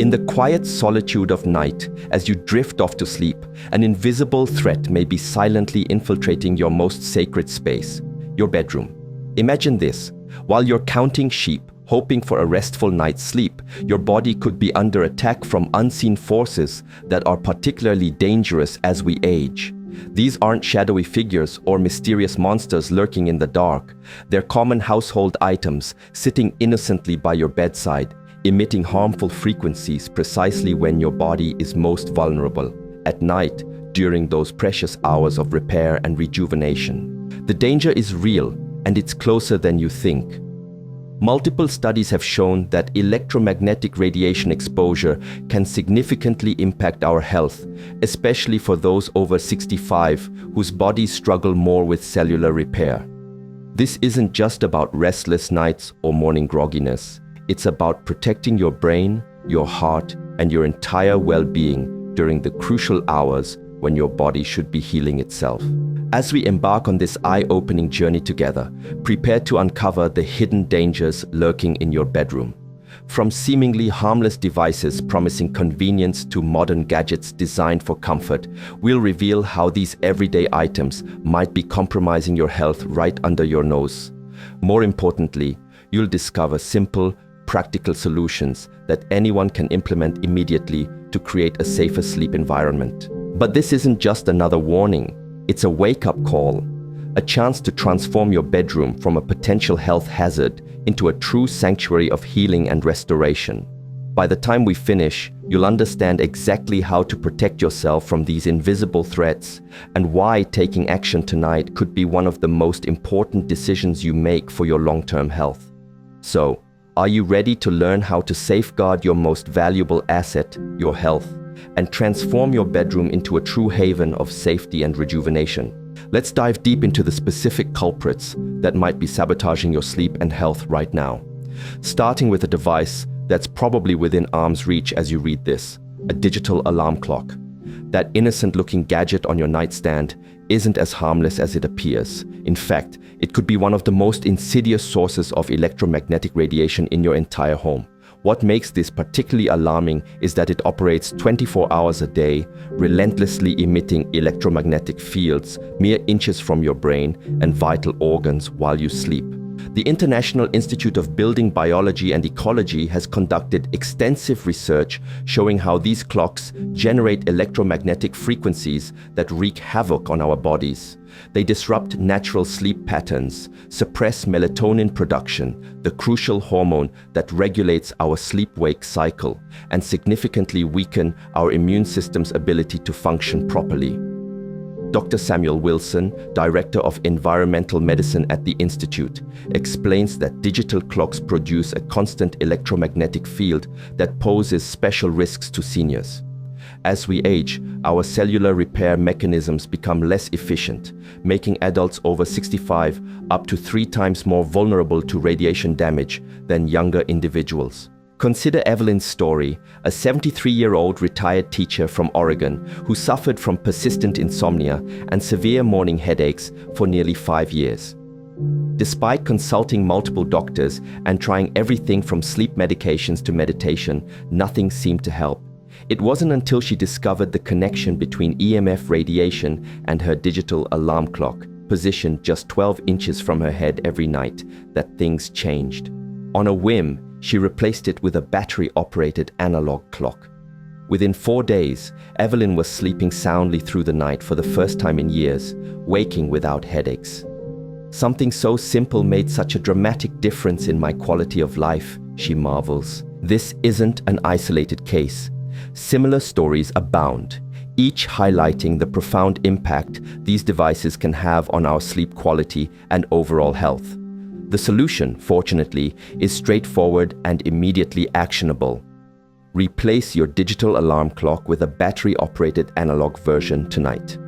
In the quiet solitude of night, as you drift off to sleep, an invisible threat may be silently infiltrating your most sacred space, your bedroom. Imagine this: while you're counting sheep, hoping for a restful night's sleep, your body could be under attack from unseen forces that are particularly dangerous as we age. These aren't shadowy figures or mysterious monsters lurking in the dark. They're common household items sitting innocently by your bedside, emitting harmful frequencies precisely when your body is most vulnerable, at night, during those precious hours of repair and rejuvenation. The danger is real, and it's closer than you think. Multiple studies have shown that electromagnetic radiation exposure can significantly impact our health, especially for those over 65 whose bodies struggle more with cellular repair. This isn't just about restless nights or morning grogginess. It's about protecting your brain, your heart, and your entire well-being during the crucial hours when your body should be healing itself. As we embark on this eye-opening journey together, prepare to uncover the hidden dangers lurking in your bedroom. From seemingly harmless devices promising convenience to modern gadgets designed for comfort, we'll reveal how these everyday items might be compromising your health right under your nose. More importantly, you'll discover simple, practical solutions that anyone can implement immediately to create a safer sleep environment. But this isn't just another warning. It's a wake-up call, a chance to transform your bedroom from a potential health hazard into a true sanctuary of healing and restoration. By the time we finish, you'll understand exactly how to protect yourself from these invisible threats and why taking action tonight could be one of the most important decisions you make for your long-term health. So, are you ready to learn how to safeguard your most valuable asset, your health, and transform your bedroom into a true haven of safety and rejuvenation? Let's dive deep into the specific culprits that might be sabotaging your sleep and health right now. Starting with a device that's probably within arm's reach as you read this, a digital alarm clock. That innocent-looking gadget on your nightstand isn't as harmless as it appears. In fact, it could be one of the most insidious sources of electromagnetic radiation in your entire home. What makes this particularly alarming is that it operates 24 hours a day, relentlessly emitting electromagnetic fields mere inches from your brain and vital organs while you sleep. The International Institute of Building Biology and Ecology has conducted extensive research showing how these clocks generate electromagnetic frequencies that wreak havoc on our bodies. They disrupt natural sleep patterns, suppress melatonin production, the crucial hormone that regulates our sleep-wake cycle, and significantly weaken our immune system's ability to function properly. Dr. Samuel Wilson, Director of Environmental Medicine at the Institute, explains that digital clocks produce a constant electromagnetic field that poses special risks to seniors. As we age, our cellular repair mechanisms become less efficient, making adults over 65 up to 3 times more vulnerable to radiation damage than younger individuals. Consider Evelyn's story, a 73-year-old retired teacher from Oregon who suffered from persistent insomnia and severe morning headaches for nearly 5 years. Despite consulting multiple doctors and trying everything from sleep medications to meditation, nothing seemed to help. It wasn't until she discovered the connection between EMF radiation and her digital alarm clock, positioned just 12 inches from her head every night, that things changed. On a whim, she replaced it with a battery-operated analog clock. Within 4 days, Evelyn was sleeping soundly through the night for the first time in years, waking without headaches. Something so simple made such a dramatic difference in my quality of life, she marvels. This isn't an isolated case. Similar stories abound, each highlighting the profound impact these devices can have on our sleep quality and overall health. The solution, fortunately, is straightforward and immediately actionable. Replace your digital alarm clock with a battery-operated analog version tonight.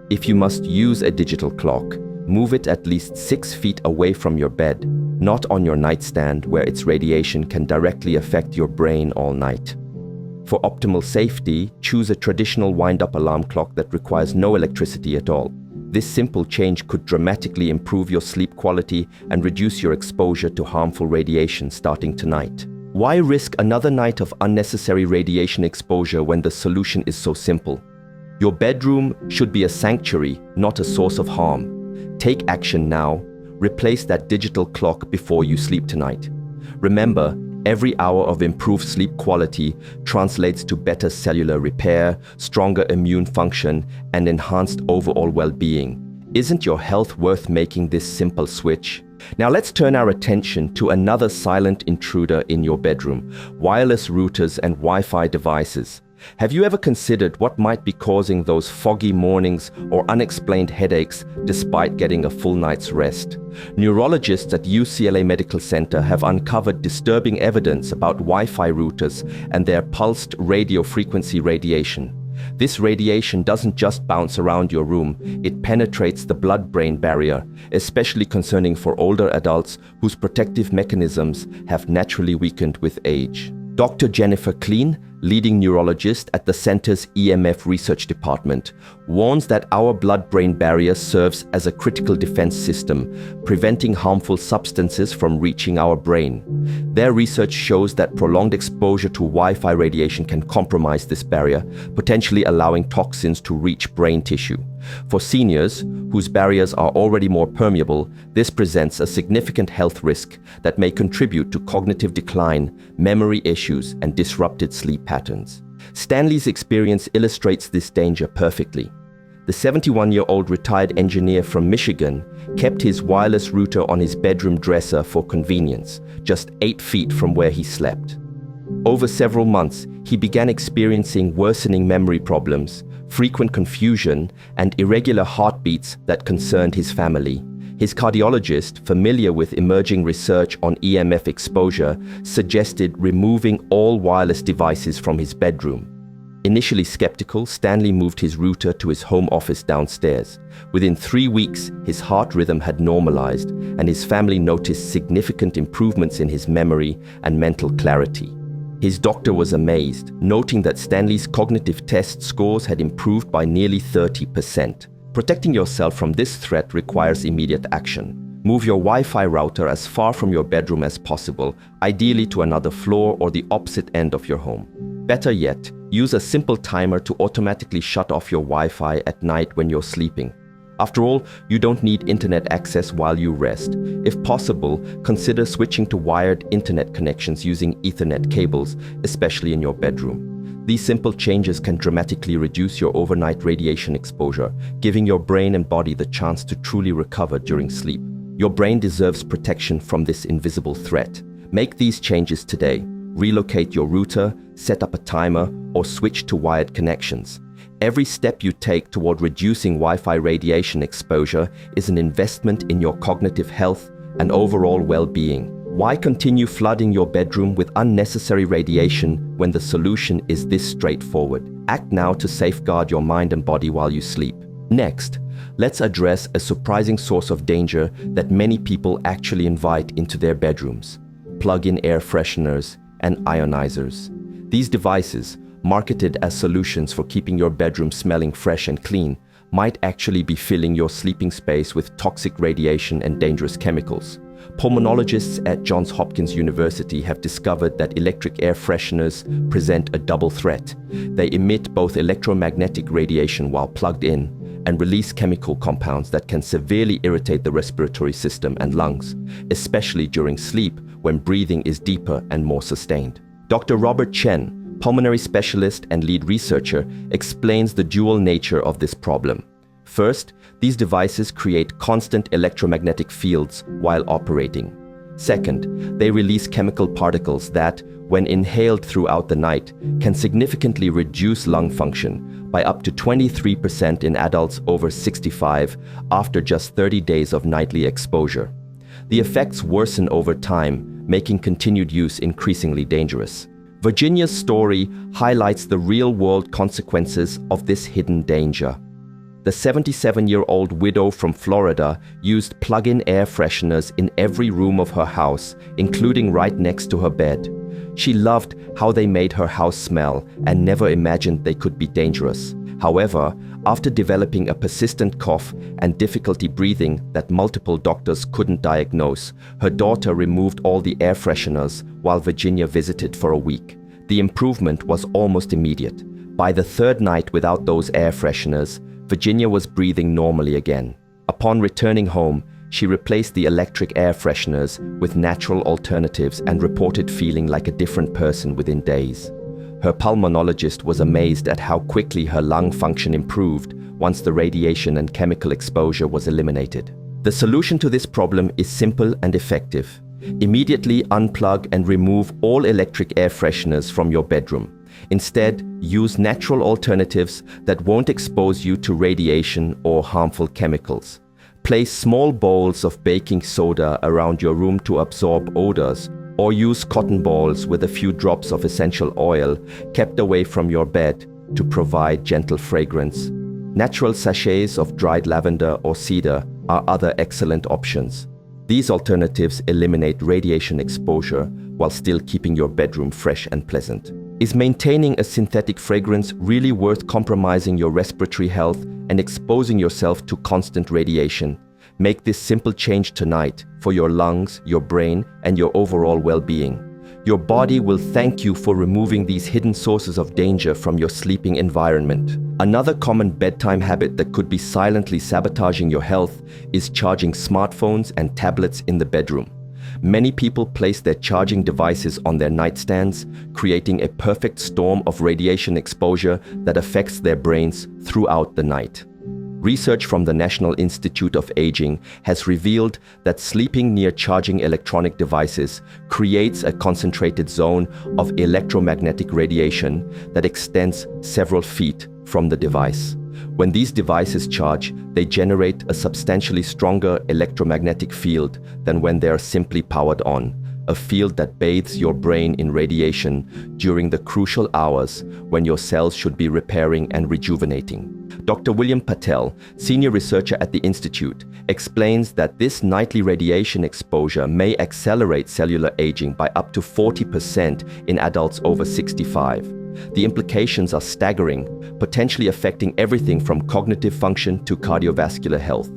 If you must use a digital clock, move it at least 6 feet away from your bed, not on your nightstand where its radiation can directly affect your brain all night. For optimal safety, choose a traditional wind-up alarm clock that requires no electricity at all. This simple change could dramatically improve your sleep quality and reduce your exposure to harmful radiation starting tonight. Why risk another night of unnecessary radiation exposure when the solution is so simple? Your bedroom should be a sanctuary, not a source of harm. Take action now. Replace that digital clock before you sleep tonight. Remember, every hour of improved sleep quality translates to better cellular repair, stronger immune function, and enhanced overall well-being. Isn't your health worth making this simple switch? Now let's turn our attention to another silent intruder in your bedroom: wireless routers and Wi-Fi devices. Have you ever considered what might be causing those foggy mornings or unexplained headaches despite getting a full night's rest? Neurologists at UCLA Medical Center have uncovered disturbing evidence about Wi-Fi routers and their pulsed radio frequency radiation. This radiation doesn't just bounce around your room, it penetrates the blood-brain barrier, especially concerning for older adults whose protective mechanisms have naturally weakened with age. Dr. Jennifer Kleen, leading neurologist at the center's EMF research department, warns that our blood-brain barrier serves as a critical defense system, preventing harmful substances from reaching our brain. Their research shows that prolonged exposure to Wi-Fi radiation can compromise this barrier, potentially allowing toxins to reach brain tissue. For seniors, whose barriers are already more permeable, this presents a significant health risk that may contribute to cognitive decline, memory issues, and disrupted sleep patterns. Stanley's experience illustrates this danger perfectly. The 71-year-old retired engineer from Michigan kept his wireless router on his bedroom dresser for convenience, just 8 feet from where he slept. Over several months, he began experiencing worsening memory problems, frequent confusion, and irregular heartbeats that concerned his family. His cardiologist, familiar with emerging research on EMF exposure, suggested removing all wireless devices from his bedroom. Initially skeptical, Stanley moved his router to his home office downstairs. Within 3 weeks, his heart rhythm had normalized, and his family noticed significant improvements in his memory and mental clarity. His doctor was amazed, noting that Stanley's cognitive test scores had improved by nearly 30%. Protecting yourself from this threat requires immediate action. Move your Wi-Fi router as far from your bedroom as possible, ideally to another floor or the opposite end of your home. Better yet, use a simple timer to automatically shut off your Wi-Fi at night when you're sleeping. After all, you don't need internet access while you rest. If possible, consider switching to wired internet connections using Ethernet cables, especially in your bedroom. These simple changes can dramatically reduce your overnight radiation exposure, giving your brain and body the chance to truly recover during sleep. Your brain deserves protection from this invisible threat. Make these changes today. Relocate your router, set up a timer, or switch to wired connections. Every step you take toward reducing Wi-Fi radiation exposure is an investment in your cognitive health and overall well-being. Why continue flooding your bedroom with unnecessary radiation when the solution is this straightforward? Act now to safeguard your mind and body while you sleep. Next, let's address a surprising source of danger that many people actually invite into their bedrooms: plug-in air fresheners and ionizers. These devices, marketed as solutions for keeping your bedroom smelling fresh and clean, might actually be filling your sleeping space with toxic radiation and dangerous chemicals. Pulmonologists at Johns Hopkins University have discovered that electric air fresheners present a double threat. They emit both electromagnetic radiation while plugged in and release chemical compounds that can severely irritate the respiratory system and lungs, especially during sleep when breathing is deeper and more sustained. Dr. Robert Chen, pulmonary specialist and lead researcher, explains the dual nature of this problem. First, these devices create constant electromagnetic fields while operating. Second, they release chemical particles that, when inhaled throughout the night, can significantly reduce lung function by up to 23% in adults over 65 after just 30 days of nightly exposure. The effects worsen over time, making continued use increasingly dangerous. Virginia's story highlights the real-world consequences of this hidden danger. The 77-year-old widow from Florida used plug-in air fresheners in every room of her house, including right next to her bed. She loved how they made her house smell and never imagined they could be dangerous. However, after developing a persistent cough and difficulty breathing that multiple doctors couldn't diagnose, her daughter removed all the air fresheners while Virginia visited for a week. The improvement was almost immediate. By the third night without those air fresheners, Virginia was breathing normally again. Upon returning home, she replaced the electric air fresheners with natural alternatives and reported feeling like a different person within days. Her pulmonologist was amazed at how quickly her lung function improved once the radiation and chemical exposure was eliminated. The solution to this problem is simple and effective. Immediately unplug and remove all electric air fresheners from your bedroom. Instead, use natural alternatives that won't expose you to radiation or harmful chemicals. Place small bowls of baking soda around your room to absorb odors, or use cotton balls with a few drops of essential oil kept away from your bed to provide gentle fragrance. Natural sachets of dried lavender or cedar are other excellent options. These alternatives eliminate radiation exposure while still keeping your bedroom fresh and pleasant. Is maintaining a synthetic fragrance really worth compromising your respiratory health and exposing yourself to constant radiation? Make this simple change tonight for your lungs, your brain, and your overall well-being. Your body will thank you for removing these hidden sources of danger from your sleeping environment. Another common bedtime habit that could be silently sabotaging your health is charging smartphones and tablets in the bedroom. Many people place their charging devices on their nightstands, creating a perfect storm of radiation exposure that affects their brains throughout the night. Research from the National Institute of Aging has revealed that sleeping near charging electronic devices creates a concentrated zone of electromagnetic radiation that extends several feet from the device. When these devices charge, they generate a substantially stronger electromagnetic field than when they are simply powered on, a field that bathes your brain in radiation during the crucial hours when your cells should be repairing and rejuvenating. Dr. William Patel, senior researcher at the Institute, explains that this nightly radiation exposure may accelerate cellular aging by up to 40% in adults over 65. The implications are staggering, potentially affecting everything from cognitive function to cardiovascular health.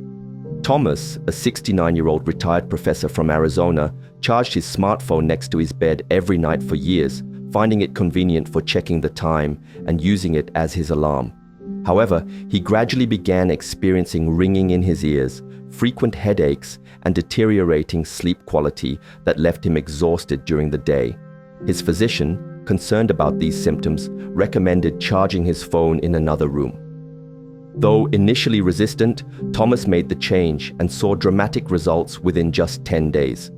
Thomas, a 69-year-old retired professor from Arizona, charged his smartphone next to his bed every night for years, finding it convenient for checking the time and using it as his alarm. However, he gradually began experiencing ringing in his ears, frequent headaches, and deteriorating sleep quality that left him exhausted during the day. His physician, concerned about these symptoms, recommended charging his phone in another room. Though initially resistant, Thomas made the change and saw dramatic results within just 10 days.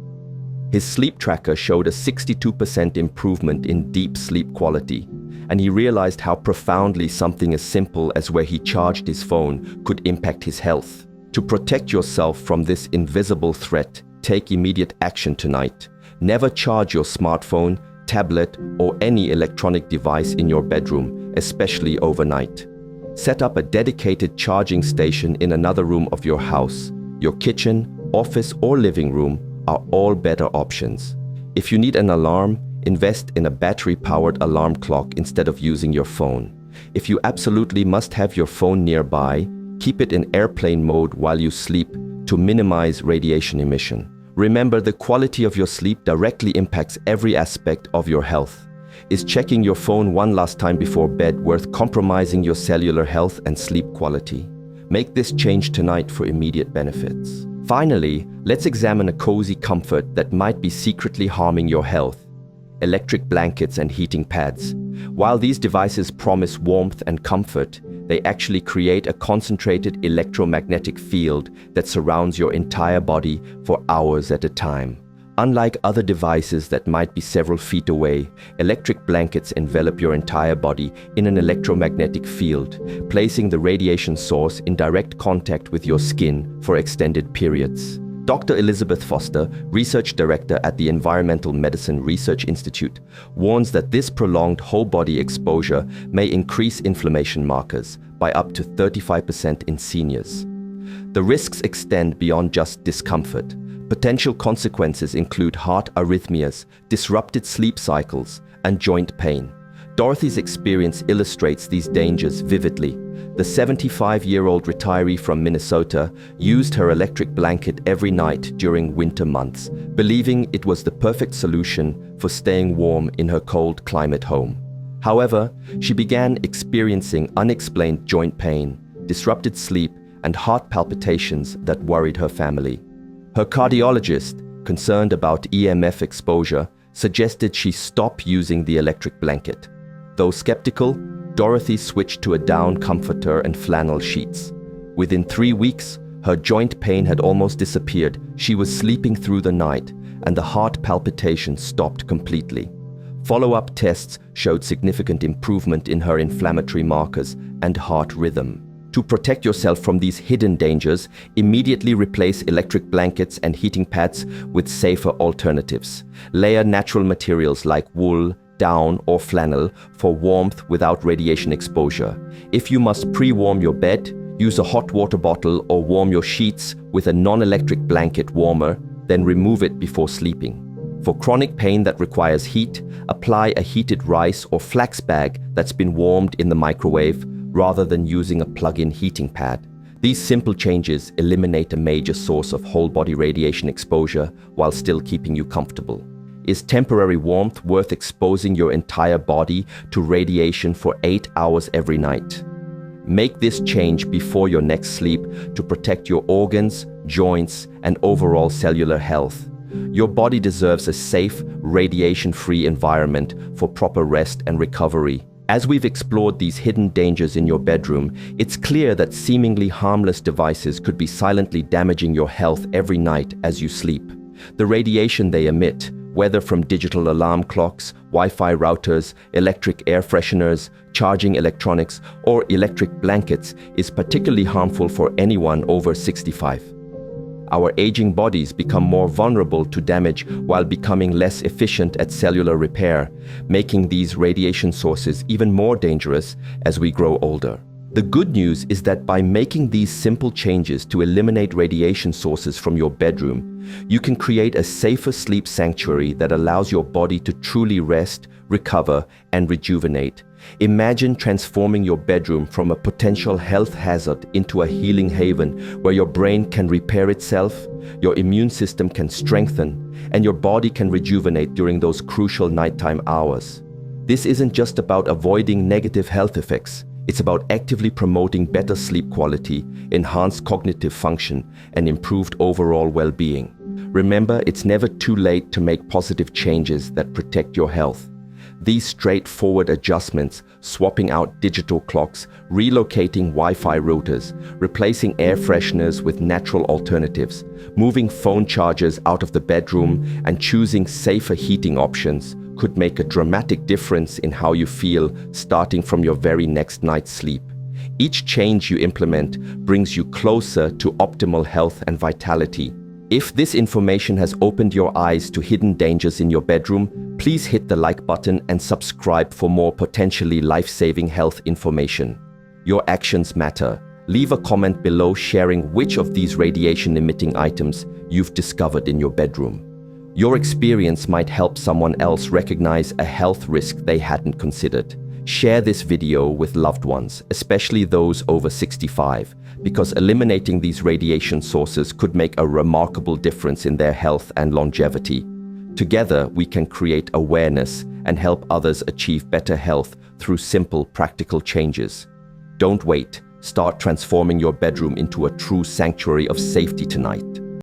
His sleep tracker showed a 62% improvement in deep sleep quality, and he realized how profoundly something as simple as where he charged his phone could impact his health. To protect yourself from this invisible threat, take immediate action tonight. Never charge your smartphone, tablet, or any electronic device in your bedroom, especially overnight. Set up a dedicated charging station in another room of your house. Your kitchen, office, or living room are all better options. If you need an alarm, invest in a battery-powered alarm clock instead of using your phone. If you absolutely must have your phone nearby, keep it in airplane mode while you sleep to minimize radiation emission. Remember, the quality of your sleep directly impacts every aspect of your health. Is checking your phone one last time before bed worth compromising your cellular health and sleep quality? Make this change tonight for immediate benefits. Finally, let's examine a cozy comfort that might be secretly harming your health: electric blankets and heating pads. While these devices promise warmth and comfort, they actually create a concentrated electromagnetic field that surrounds your entire body for hours at a time. Unlike other devices that might be several feet away, electric blankets envelop your entire body in an electromagnetic field, placing the radiation source in direct contact with your skin for extended periods. Dr. Elizabeth Foster, research director at the Environmental Medicine Research Institute, warns that this prolonged whole-body exposure may increase inflammation markers by up to 35% in seniors. The risks extend beyond just discomfort. Potential consequences include heart arrhythmias, disrupted sleep cycles, and joint pain. Dorothy's experience illustrates these dangers vividly. The 75-year-old retiree from Minnesota used her electric blanket every night during winter months, believing it was the perfect solution for staying warm in her cold climate home. However, she began experiencing unexplained joint pain, disrupted sleep, and heart palpitations that worried her family. Her cardiologist, concerned about EMF exposure, suggested she stop using the electric blanket. Though skeptical, Dorothy switched to a down comforter and flannel sheets. Within 3 weeks, her joint pain had almost disappeared. She was sleeping through the night, and the heart palpitations stopped completely. Follow-up tests showed significant improvement in her inflammatory markers and heart rhythm. To protect yourself from these hidden dangers, immediately replace electric blankets and heating pads with safer alternatives. Layer natural materials like wool, down, or flannel for warmth without radiation exposure. If you must pre-warm your bed, use a hot water bottle or warm your sheets with a non-electric blanket warmer, then remove it before sleeping. For chronic pain that requires heat, apply a heated rice or flax bag that's been warmed in the microwave rather than using a plug-in heating pad. These simple changes eliminate a major source of whole-body radiation exposure while still keeping you comfortable. Is temporary warmth worth exposing your entire body to radiation for 8 hours every night? Make this change before your next sleep to protect your organs, joints, and overall cellular health. Your body deserves a safe, radiation-free environment for proper rest and recovery. As we've explored these hidden dangers in your bedroom, it's clear that seemingly harmless devices could be silently damaging your health every night as you sleep. The radiation they emit, whether from digital alarm clocks, Wi-Fi routers, electric air fresheners, charging electronics, or electric blankets, is particularly harmful for anyone over 65. Our aging bodies become more vulnerable to damage while becoming less efficient at cellular repair, making these radiation sources even more dangerous as we grow older. The good news is that by making these simple changes to eliminate radiation sources from your bedroom, you can create a safer sleep sanctuary that allows your body to truly rest, recover, and rejuvenate. Imagine transforming your bedroom from a potential health hazard into a healing haven where your brain can repair itself, your immune system can strengthen, and your body can rejuvenate during those crucial nighttime hours. This isn't just about avoiding negative health effects. It's about actively promoting better sleep quality, enhanced cognitive function, and improved overall well-being. Remember, it's never too late to make positive changes that protect your health. These straightforward adjustments, swapping out digital clocks, relocating Wi-Fi routers, replacing air fresheners with natural alternatives, moving phone chargers out of the bedroom, and choosing safer heating options could make a dramatic difference in how you feel starting from your very next night's sleep. Each change you implement brings you closer to optimal health and vitality. If this information has opened your eyes to hidden dangers in your bedroom, please hit the like button and subscribe for more potentially life-saving health information. Your actions matter. Leave a comment below sharing which of these radiation-emitting items you've discovered in your bedroom. Your experience might help someone else recognize a health risk they hadn't considered. Share this video with loved ones, especially those over 65, because eliminating these radiation sources could make a remarkable difference in their health and longevity. Together, we can create awareness and help others achieve better health through simple, practical changes. Don't wait. Start transforming your bedroom into a true sanctuary of safety tonight.